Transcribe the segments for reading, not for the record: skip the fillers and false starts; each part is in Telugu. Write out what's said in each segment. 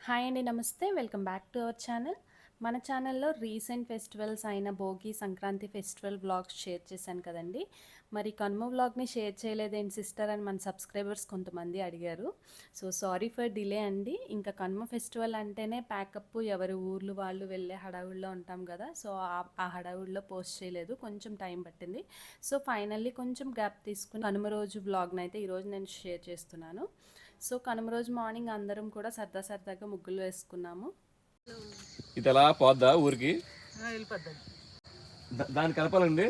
హాయ్ అండి, నమస్తే. Welcome back to our channel. మన ఛానల్లో రీసెంట్ ఫెస్టివల్స్ అయిన Bhogi, Sankranti festival vlogs share చేశాను కదండి. మరి కనుమ వ్లాగ్ని షేర్ చేయలేదేంటి సిస్టర్ అని మన సబ్స్క్రైబర్స్ కొంతమంది అడిగారు. సో సారీ ఫర్ డిలే అండి. ఇంకా కనుమ ఫెస్టివల్ అంటేనే ప్యాకప్, ఎవరి ఊర్లు వాళ్ళు వెళ్ళే హడావుడిలో ఉంటాం కదా. సో ఆ హడావుడిలో పోస్ట్ చేయలేదు, కొంచెం టైం పట్టింది. సో ఫైనల్లీ కొంచెం గ్యాప్ తీసుకుని కనుమ రోజు వ్లాగ్ని అయితే ఈరోజు నేను షేర్ చేస్తున్నాను. సో కనుమ రోజు మార్నింగ్ అందరం కూడా సరదాగా ముగ్గులు వేసుకున్నాము. ఇది ఎలా పోద్దా ఊరికి దాన్ని కలపాలండి.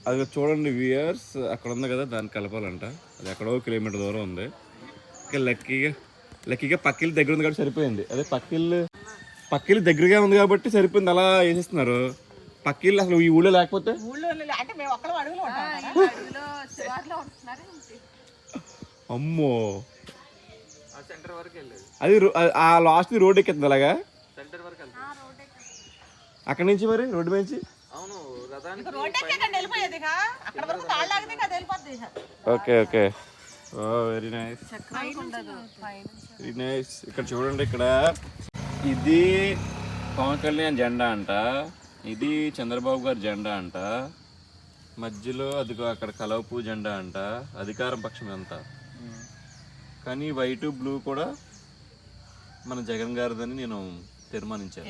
అది చూడండి వ్యూయర్స్, అక్కడ ఉంది కదా, దాన్ని కలపాలంట. అది ఎక్కడో కిలోమీటర్ దూరం ఉంది. ఇంకా లక్కీగా పక్కిల్లు దగ్గర ఉంది కాబట్టి సరిపోయింది. అదే పక్కిల్లు దగ్గరగా ఉంది కాబట్టి సరిపోయింది, అలా వేసేస్తున్నారు. పక్కిల్లు అసలు ఈ ఊళ్ళో లేకపోతే అమ్మో, అది ఆ లాస్ట్ రోడ్ ఎక్కింది అలాగా అక్కడి నుంచి, మరి రోడ్డు నుంచి. Okay okay, very nice very nice. ఇక్కడ చూడండి, ఇక్కడ ఇది పవన్ కళ్యాణ్ జెండా అంట, ఇది చంద్రబాబు గారి జెండా అంట, మధ్యలో అదిగో అక్కడ కలవపూ జెండా అంట, అధికారం పక్షం అంతా. కానీ వైట్ బ్లూ కూడా మన జగన్ గారిదని నేను తీర్మానించాను.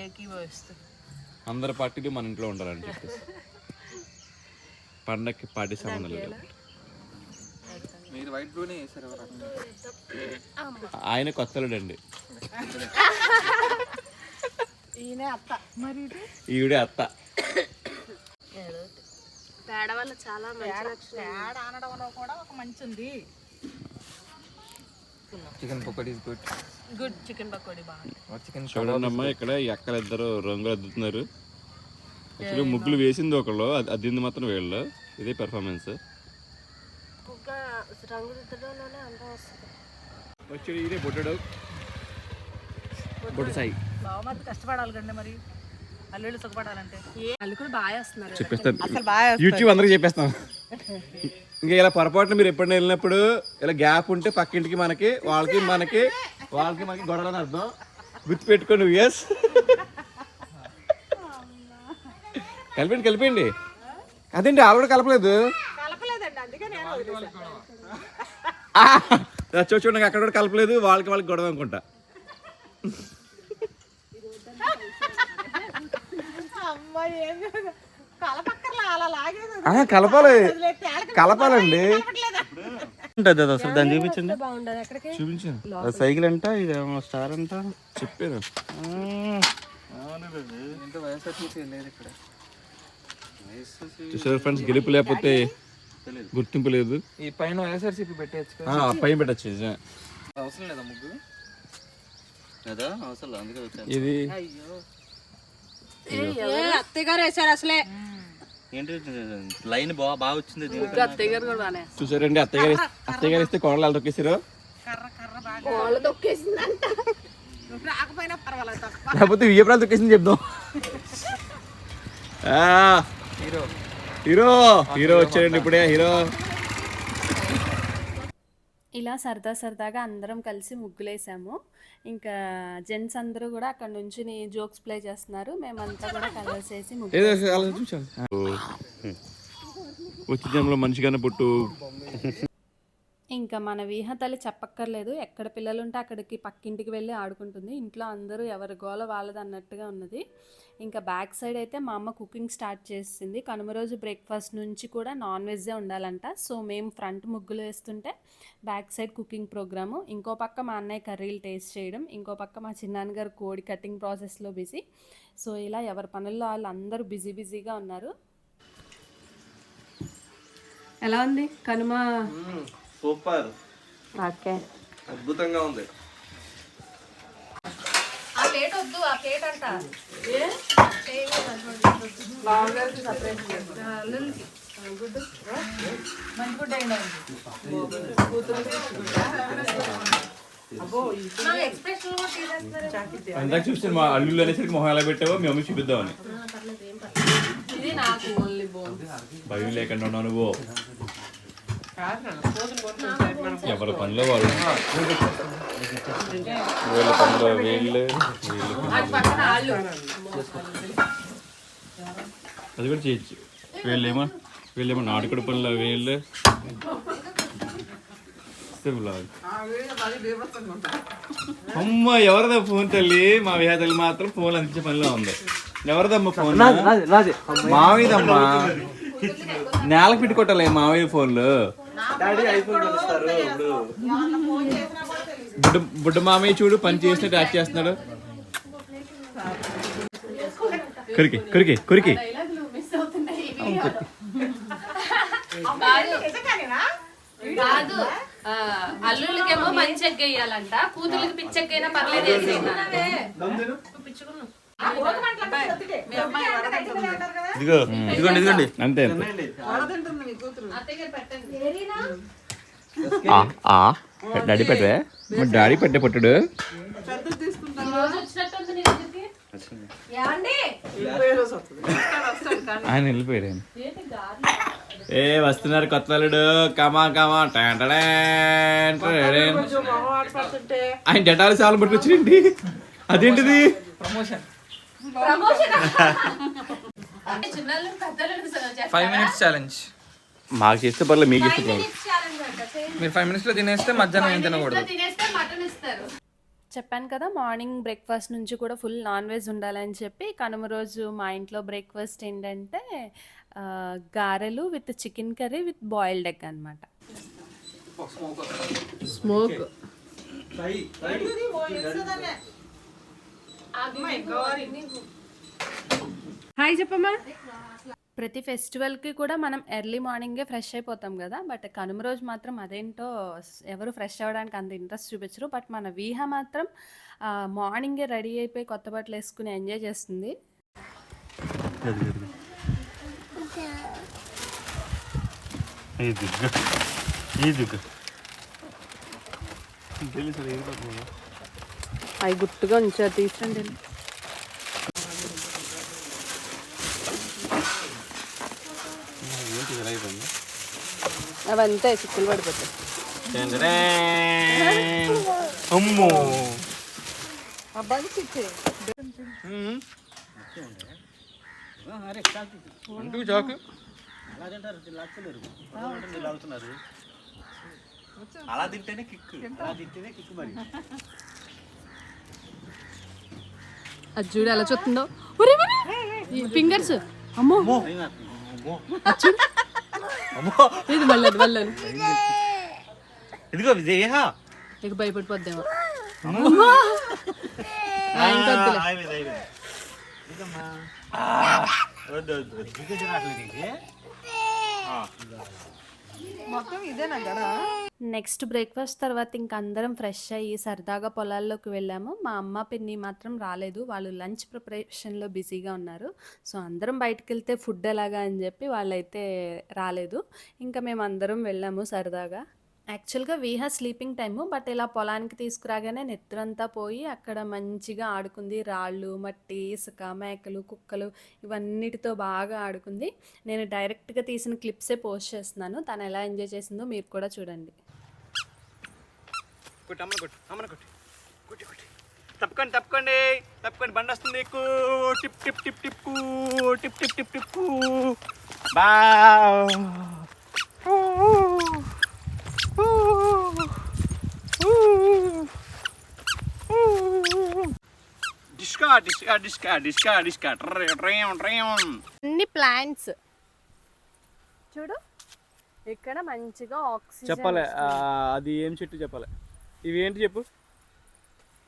అందరి పార్టీలు మన ఇంట్లో ఉండాలని చెప్పేసి, పండక్కి పార్టీ సంబంధం లేదు. ఆయన కొత్తలుడండి, ఈవిడే అత్త. పేడ వల్ల చాలా మంచి chicken pakodi good. Chicken pakodi బాగుంది. చూడండి అమ్మా, ఇక్కడ ఎక్కలు ఇద్దరు రంగులు అద్దుతున్నారు. యాక్చువల్లీ ముగ్గులు వేసింది ఒకళ్ళు, అద్దింది మాత్రం వీళ్ళు. ఇదే పెర్ఫార్మెన్స్. వచ్చాడు ఇదే బొడ్డాడు, బొడ్డు సాయి. కష్టపడాలి కండి, మరి అల్లుళ్ళు సుఖపడాలంటే అల్లుడు బాగా వస్తున్నారు. చెప్పేస్తాను, యూట్యూబ్ అందరికి చెప్పేస్తాం. ఇంకా ఇలా పొరపాటున మీరు ఎప్పుడైనా వెళ్ళినప్పుడు ఇలా గ్యాప్ ఉంటే పక్కింటికి వాళ్ళకి మనకి గొడవలు అని అర్థం, గుర్తుపెట్టుకోండి. ఎస్, కలిపండి. అదేంటి ఆల్రెడీ కలపలేదు. చూడండి, అక్కడ కూడా కలపలేదు, వాళ్ళకి గొడవ అనుకుంటా. కలపాలండి. అసలు దాన్ని చూపించండి. సైకిల్ అంట, ఇదేమో స్టార్ అంట చెప్పారు. చూసారు ఫ్రెండ్స్, గెలుపు లేకపోతే గుర్తింపు లేదు. ఈ పైన వైఎస్ఆర్సీపీ పెట్టచ్చు, పైన పెట్టచ్చు. అవసరం లేదా ముగ్గు? ఇది అత్తయ్య గారు వేసారు అసలే. ఏంటి లైన్ బాగా వచ్చింది. అత్తయ్య గారు కూడా బాగా చూసారండి, అత్తయ్య గారు ఇస్తే కోడలు వాళ్ళు తొక్కేసారు. లేకపోతే వియ్యప్రాలు తొక్కేసింది చెప్దాం. హీరో వచ్చారండి ఇప్పుడే. హీరో ఇలా సరదాగా అందరం కలిసి ముగ్గులేసాము. ఇంకా జెంట్స్ అందరూ కూడా అక్కడ నుంచి జోక్స్ ప్లే చేస్తున్నారు. మేమంతా కూడా కలర్స్ వేసి వచ్చి జనంలో మనిషిగానే పుట్టు. ఇంకా మన విహతల్లి చెప్పక్కర్లేదు, ఎక్కడ పిల్లలు ఉంటే అక్కడికి పక్కింటికి వెళ్ళి ఆడుకుంటుంది. ఇంట్లో అందరూ ఎవరి గోల వాళ్ళది అన్నట్టుగా ఉన్నది. ఇంకా బ్యాక్ సైడ్ అయితే మా అమ్మ కుకింగ్ స్టార్ట్ చేసింది. కనుమ రోజు బ్రేక్ఫాస్ట్ నుంచి కూడా నాన్ వెజ్జే ఉండాలంట. సో మేము ఫ్రంట్ ముగ్గులు వేస్తుంటే బ్యాక్ సైడ్ కుకింగ్ ప్రోగ్రాము. ఇంకో పక్క మా అన్నయ్య కర్రీలు టేస్ట్ చేయడం, ఇంకో పక్క మా చిన్నాన్నగారు కోడి కటింగ్ ప్రాసెస్లో బిజీ. సో ఇలా ఎవరి పనుల్లో వాళ్ళు అందరూ బిజీగా ఉన్నారు. ఎలా ఉంది కనుమ? సూపర్, ఓకే, అద్భుతంగా ఉంది. ఆ ప్లేట్ వద్దు, ఆ ప్లేట్ అంట అందాక చూస్తే మా అల్లుళ్ళు అనేసరికి మొహం ఎలా పెట్టావో మీ అమ్మ చూపిద్దామని. భయం లేకుండా ఉన్నావు నువ్వు. ఎవరి పనిలో వాళ్ళు, వీళ్ళ పనిలో వీళ్ళు, అది కూడా చేయొచ్చు. వీళ్ళేమో నాటుకుడి పనిలో వీళ్ళు. అమ్మ ఎవరిదా ఫోన్ తల్లి? మా విహా తల్లి మాత్రం ఫోన్ అందించే పనిలో ఉంది. ఎవరిదమ్మా ఫోన్? మావిదమ్మా. నేలకు పెట్టి కొట్టాలి మావయ్య ఫోన్లు. బుడ్డ మామయ్య చూడు పని చేసినట్టు యాక్ట్ చేస్తున్నాడు. కొరికి కొరికి కొరికి కాదు, అల్లుళ్ళకేమో మంచి ఎగ్గేయాలంట, కూతురికి పిచ్చెక్కైనా పర్లేదు. ఇదిగో ఇదిగోండి ఇదిగోండి. అంతే అంతే. డాడీ పెట్టే, మరి డాడీ పెట్టే పట్టుడు. ఆయన వెళ్ళిపోయాడు. ఏ వస్తున్నారు కొత్త అల్లుడు, కమా కమా. ఆయన డెటాలు చాలా పట్టుకొచ్చిండి. అదేంటిది? ప్రమోషన్. 5 minutes challenge. మాకు చేస్తే పర్లేదు, మీకు ఇస్తే పర్లేదు. మీరు 5 minutes లో తినేస్తే మధ్యాహ్నం ఏం తినకూడదు. చెప్పాను కదా, మార్నింగ్ బ్రేక్ఫాస్ట్ నుంచి కూడా ఫుల్ నాన్ వెజ్ ఉండాలని చెప్పి కనుమ రోజు మా ఇంట్లో బ్రేక్ఫాస్ట్ ఏంటంటే గారెలు with chicken curry with boiled egg అనమాట. స్మోక్ హాయ్ చెప్పమ్మా. ప్రతి ఫెస్టివల్కి కూడా మనం ఎర్లీ మార్నింగే ఫ్రెష్ అయిపోతాం కదా, బట్ కనుమ రోజు మాత్రం అదేంటో ఎవరు ఫ్రెష్ అవ్వడానికి అంత ఇంట్రెస్ట్ చూపించరు. బట్ మన వీహ మాత్రం మార్నింగే రెడీ అయిపోయి కొత్త బట్టలు వేసుకుని ఎంజాయ్ చేస్తుంది. అవి గుట్టుగా ఉంచారు, తీసుకోండి. అవంతా చిక్కులు పడిపోతాయి. అమ్మో చాకు అలా తింటేనే కిక్, అలా తింటేనే కిక్. మరి అది చూడు ఎలా చూస్తుందో. ఫింగర్స్ అమ్మో, ఇది మళ్ళీ వెళ్ళను. ఇదిగో విజయ ఇక భయపడిపోద్దేమో. నెక్స్ట్ బ్రేక్ఫాస్ట్ తర్వాత ఇంకా అందరం ఫ్రెష్ అయ్యి సరదాగా పొలాల్లోకి వెళ్ళాము. మా అమ్మ పిన్ని మాత్రం రాలేదు, వాళ్ళు లంచ్ ప్రిపరేషన్లో బిజీగా ఉన్నారు. సో అందరం బయటకు వెళ్తే ఫుడ్ ఎలాగా అని చెప్పి వాళ్ళైతే రాలేదు. ఇంకా మేము అందరం వెళ్ళాము సరదాగా. యాక్చువల్గా వీహా స్లీపింగ్ టైము, బట్ ఇలా పొలానికి తీసుకురాగానే నిద్రంతా పోయి అక్కడ మంచిగా ఆడుకుంది. రాళ్ళు, మట్టి, ఇసుక, మేకలు, కుక్కలు ఇవన్నిటితో బాగా ఆడుకుంది. నేను డైరెక్ట్గా తీసిన క్లిప్సే పోస్ట్ చేస్తున్నాను. తను ఎలా ఎంజాయ్ చేసిందో మీరు కూడా చూడండి. తప్పకండి తప్పకండి తప్పకండి, బండి వస్తుంది. ఎక్కు tip tip tip tip tip tip tip tip బా. డిస్కా డిస్కా డిస్కా డిస్కా డిస్కా అన్ని ప్లాంట్స్ చూడు, ఇక్కడ మంచిగా ఆక్సిజన్ చెప్పాలి. అది ఏం చెట్టు చెప్పాలి? ఇవి ఏంటి చెప్పు?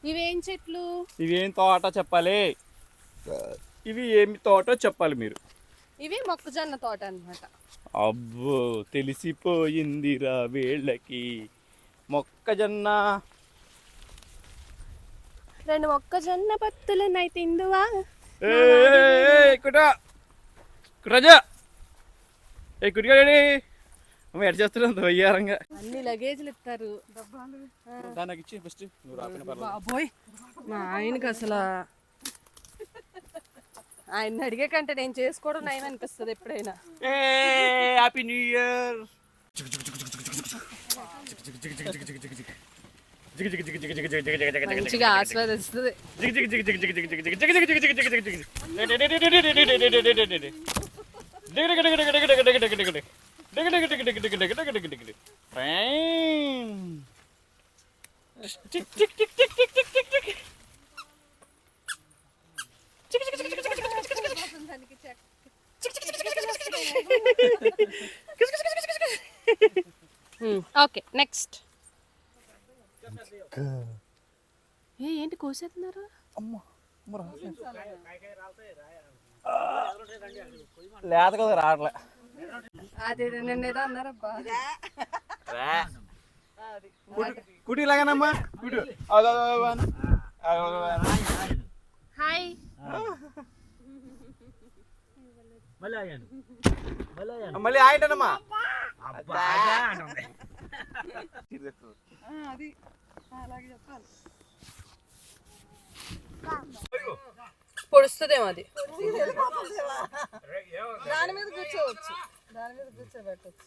ఇవేం చెట్లు? ఇవేం తోట చెప్పాలి? ఇవి ఏమి తోట చెప్పాలి మీరు? ఇవి మొక్కజొన్న తోట అన్నమాట. అబ్బో తెలిసిపోయిందిరా వీళ్ళకి. మొక్కజొన్న, 2 మొక్కజొన్న పత్తులనై తిందువా. రాజా ఏ కుడిగాడి అమ్మ ఎడ చేస్తున్నా వయ్యారంగా. అన్ని లగేజ్లు ఇస్తారు. దానికి ఇచ్చి ఫస్ట్ నువ్వు రాకుండా పర్లేదు. బాబోయ్, మా ఆయనకి అసలు ఆయన అడిగే కంటే నేను చేసుకోవడం నయం అనిపిస్తుంది ఎప్పుడైనా. Happy new year. మంచిగా ఆస్వాదిస్తుంది. Okay next. ఏంటి కోసేస్తున్నారు? లేత కదా రావట్లే. అదే నిన్న ఏదో అన్నారబ్బా. కుటి లాగానమ్మా కుటు. హాయ్. మళ్ళీ ఆయనమ్మా అది అలాగే చెప్పాలి. పొడుస్తుందేమో అది. దాని మీద కూర్చోవచ్చు, దాని మీద కూర్చోబెట్టచ్చు.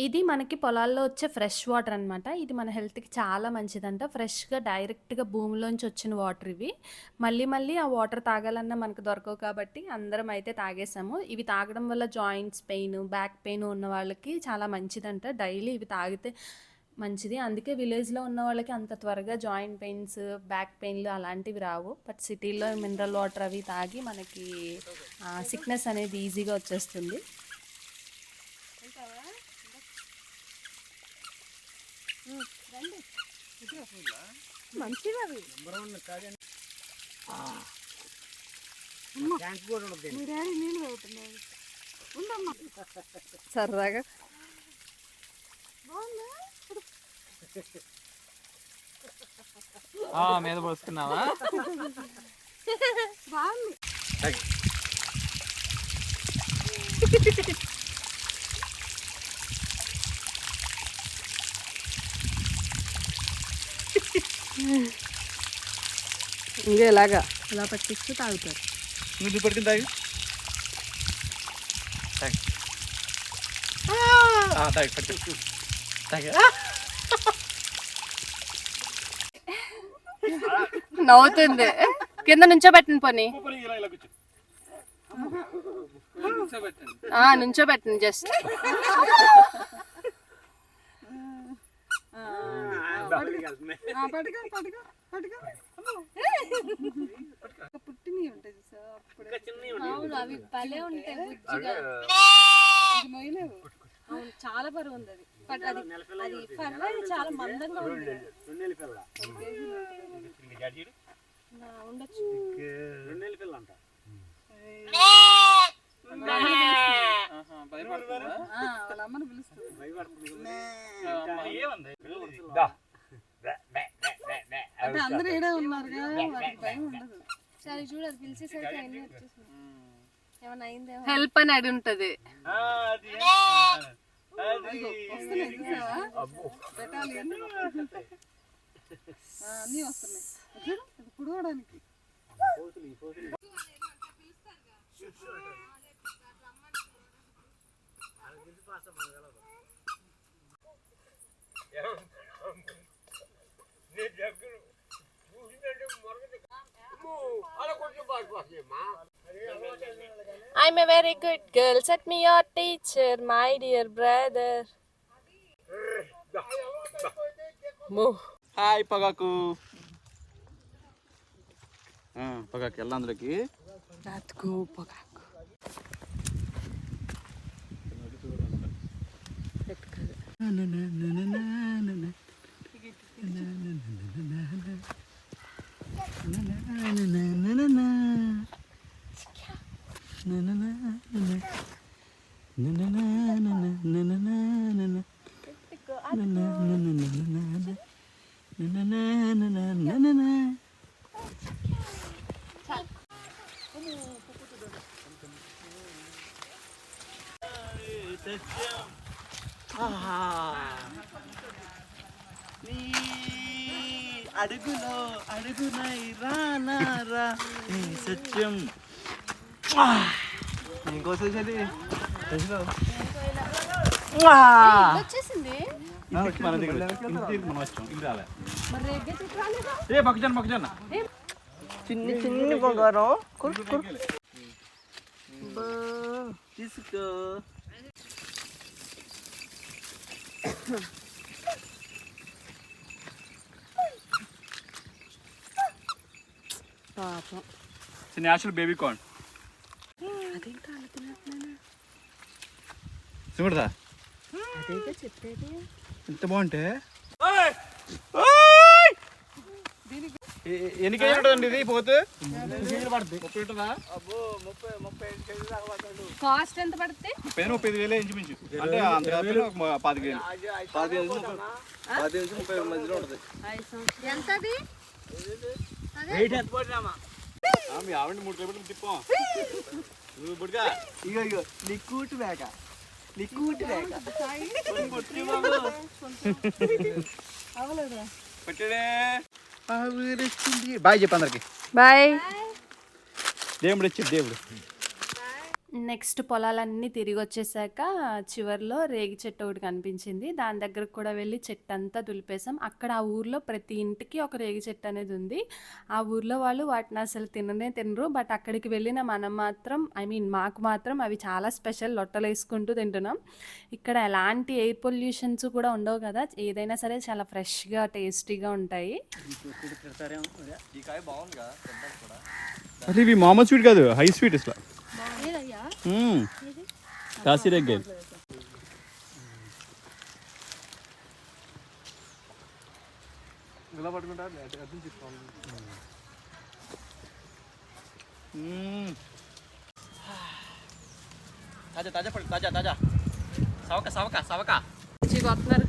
ఇది మనకి పొలాల్లో వచ్చే ఫ్రెష్ వాటర్ అనమాట. ఇది మన హెల్త్కి చాలా మంచిదంట. ఫ్రెష్గా డైరెక్ట్గా భూమిలోంచి వచ్చిన వాటర్ ఇవి. మళ్ళీ మళ్ళీ ఆ వాటర్ తాగాలన్నా మనకు దొరకవు కాబట్టి అందరం అయితే తాగేసాము. ఇవి తాగడం వల్ల జాయింట్స్ పెయిన్, బ్యాక్ పెయిన్ ఉన్న వాళ్ళకి చాలా మంచిదంట. డైలీ ఇవి తాగితే మంచిది. అందుకే విలేజ్లో ఉన్న వాళ్ళకి అంత త్వరగా జాయింట్ పెయిన్స్, బ్యాక్ పెయిన్లు అలాంటివి రావు. బట్ సిటీలో మినరల్ వాటర్ అవి తాగి మనకి సిక్నెస్ అనేది ఈజీగా వచ్చేస్తుంది. సరదాగా మీద పోసుకున్నావా? ఇంకా ఇలాగా ఇలా పట్టిస్తూ తాగుతారు. నువ్వు పట్టుకుని తాగి తాగి పట్టు తాగి. నవ్వుతుంది. కింద నుంచోబెట్టండి పోనీ. నుంచోబెట్టండి జస్ట్. పుట్టినవి ఉంటాయి సార్, అప్పుడే అవును అవి భలే ఉంటాయి బుజ్జిగా. మొయ్యలేవు. అవును చాలా బరువు ఉంది అది. బట్ అది పర్లేదు చాలా మందంగా ఉంది. ఉండొచ్చు. వాళ్ళ అమ్మని పిలుస్తుంది. అంటే అందరూ ఏడే ఉన్నారుగా, వాటికి భయం ఉండదు. సరే చూడు అది పిలిచేసరికి అన్నీ వచ్చేసింది. ఏమన్నా అయిందేమో. హెల్ప్ అని అడి ఉంటది. వస్తున్నాయి చూసావా, పెట్టాలి అన్నీ వస్తున్నాయి పుడవడానికి. I'm a very good girl. Set me your teacher, my dear brother. Hi పొగాకు. పొగాకు వెళ్ళా అందులోకి. అడుగులో అడుగునై రానారా నీ సత్యం. ఇంకోసం వచ్చేసింది మన దగ్గర మనం వచ్చాం ఇది రాలే. మరి రేగే చుట్టాలేదా ఏ మొక్కజొన్న చిన్ని చిన్ని బంగారం తీసుకో. పాపం నేచురల్ బేబీ కార్న్ చూడదా అదేగా చెప్పేది. ఎంత బాగుంటే. ఎన్ని కేజీలు ఉంటుందండి ఇది పోతే? 30 ఉంటుందా? కాస్ట్ ఎంత పడుతుంది? 35,000 ఇంచుమించు. అంటే అంత కాకపోయినా ఒక 25,000. 25,000 మధ్యలో ఉంటుంది. ఎంత అది? మీ ఆవిడ 3 కిలోమీటర్లు తిప్పాం. నువ్వు బుడ్గా ఇగో నీ కూటు మేక పెట్టడే. బాయ్ చెప్పు అందరికి. బాయ్. దేవుడు ఇచ్చాడు దేవుడు. నెక్స్ట్ పొలాలన్నీ తిరిగి వచ్చేసాక చివర్లో రేగి చెట్టు ఒకటి కనిపించింది. దాని దగ్గరకు కూడా వెళ్ళి చెట్టు అంతా దులిపేసాం. అక్కడ ఆ ఊర్లో ప్రతి ఇంటికి ఒక రేగి చెట్టు అనేది ఉంది. ఆ ఊర్లో వాళ్ళు వాటిని అసలు తినరు. బట్ అక్కడికి వెళ్ళిన మనం మాత్రం మాకు మాత్రం అవి చాలా స్పెషల్. లొట్టలు వేసుకుంటూ తింటున్నాం. ఇక్కడ ఎలాంటి ఎయిర్ పొల్యూషన్స్ కూడా ఉండవు కదా, ఏదైనా సరే చాలా ఫ్రెష్గా టేస్టీగా ఉంటాయి. అసలు ఇవి మామూలు స్వీట్ కాదు, హై స్వీట్ ఇట్లా. కాసిరెగ్గే తాజా తాజా పడు తాజా తాజా సవక సవక సవక వస్తున్నారు.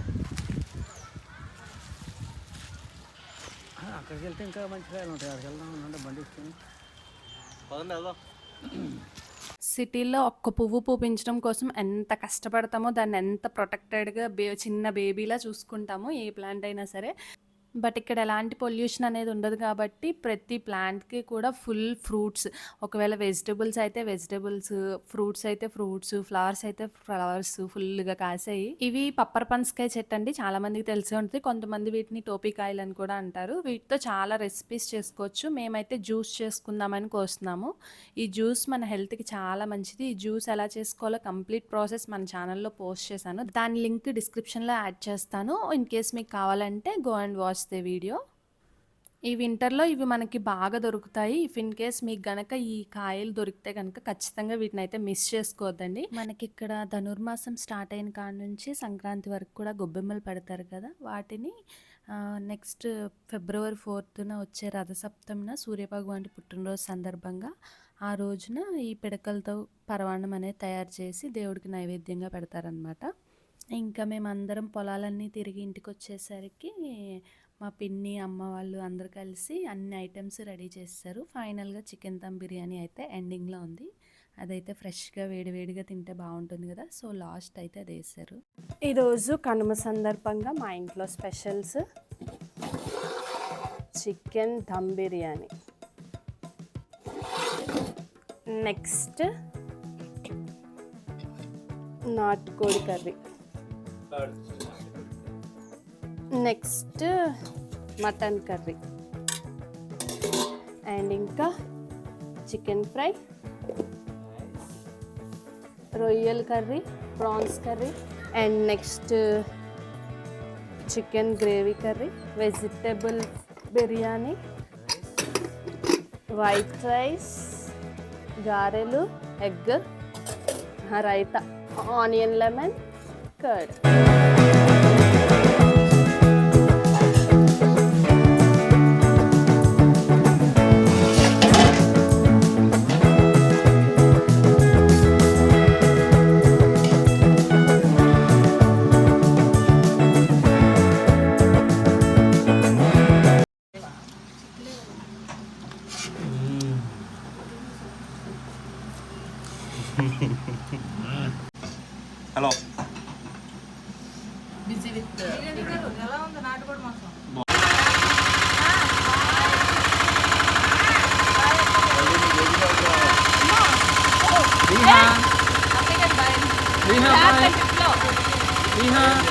అక్కడికి వెళ్తే ఇంకా మంచి కాయలు ఉంటాయి. అక్కడికి వెళ్దాం అంటే బండి ఇస్తుంది. పదండి వెళ్దాం. సిటీలో ఒక్క పువ్వు పూపించడం కోసం ఎంత కష్టపడతామో, దాన్ని ఎంత ప్రొటెక్టెడ్గా చిన్న బేబీలా చూసుకుంటామో ఏ ప్లాంట్ అయినా సరే. బట్ ఇక్కడ ఎలాంటి పొల్యూషన్ అనేది ఉండదు కాబట్టి ప్రతి ప్లాంట్కి కూడా ఫుల్ ఫ్రూట్స్. ఒకవేళ వెజిటబుల్స్ అయితే వెజిటబుల్స్, ఫ్రూట్స్ అయితే ఫ్రూట్స్, ఫ్లవర్స్ అయితే ఫ్లవర్స్ ఫుల్గా కాసాయి. ఇవి పప్పర్ పనసకాయ చెట్టు అండి, చాలా మందికి తెలిసే ఉంటుంది. కొంతమంది వీటిని టోపీకాయలు అని కూడా అంటారు. వీటితో చాలా రెసిపీస్ చేసుకోవచ్చు. మేమైతే జ్యూస్ చేసుకుందామని కోస్తున్నాము. ఈ జ్యూస్ మన హెల్త్కి చాలా మంచిది. ఈ జ్యూస్ ఎలా చేసుకోవాలో కంప్లీట్ ప్రాసెస్ మన ఛానల్లో పోస్ట్ చేశాను. దాని లింక్ డిస్క్రిప్షన్లో యాడ్ చేస్తాను. ఇన్ కేస్ మీకు కావాలంటే go and watch the video. ఈ వింటర్లో ఇవి మనకి బాగా దొరుకుతాయి. ఇఫ్ ఇన్ కేస్ మీకు గనక ఈ కాయలు దొరికితే కనుక ఖచ్చితంగా వీటిని అయితే మిస్ చేసుకోవద్దండి. మనకి ఇక్కడ ధనుర్మాసం స్టార్ట్ అయిన కాడ నుంచి సంక్రాంతి వరకు కూడా గొబ్బెమ్మలు పెడతారు కదా, వాటిని నెక్స్ట్ ఫిబ్రవరి 4th వచ్చే రథసప్తమిన సూర్యభగవానుడి పుట్టినరోజు సందర్భంగా ఆ రోజున ఈ పిడకలతో పరవాన్నం అనేది తయారు చేసి దేవుడికి నైవేద్యంగా పెడతారనమాట. ఇంకా మేమందరం పొలాలన్నీ తిరిగి ఇంటికి వచ్చేసరికి మా పిన్ని, అమ్మ వాళ్ళు అందరు కలిసి అన్ని ఐటమ్స్ రెడీ చేస్తారు. ఫైనల్గా చికెన్ దమ్ బిర్యానీ అయితే ఎండింగ్లో ఉంది. అదైతే ఫ్రెష్గా వేడివేడిగా తింటే బాగుంటుంది కదా, సో లాస్ట్ అయితే అది వేసారు. ఈరోజు కనుమ సందర్భంగా మా ఇంట్లో specials chicken dum biryani, next నాటుకోడి curry, next mutton curry, and ఇంకా చికెన్ ఫ్రై, రొయ్యల curry, prawns curry, and next chicken gravy curry, vegetable biryani, white rice, గారెలు, egg, raita, onion lemon curd. Hello busy with ఎలా ఉంది నాటుకోడి మాసం?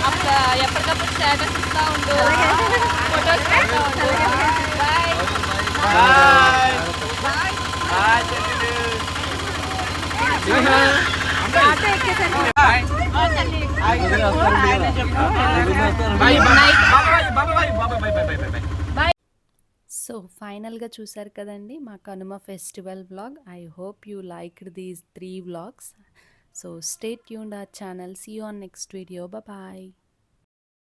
అప్పుడు ఎప్పటికప్పుడు స్టేటస్ ఇస్తా ఉండు, ఫొటోస్ పెడతా ఉండు. బాయ్. ఆటో ఎక్కేసాను. సో ఫైనల్గా చూసారు కదండి మా Kanuma festival vlog. I hope you liked these 3 vlogs. So stay tuned our channel. See you on next video. Bye.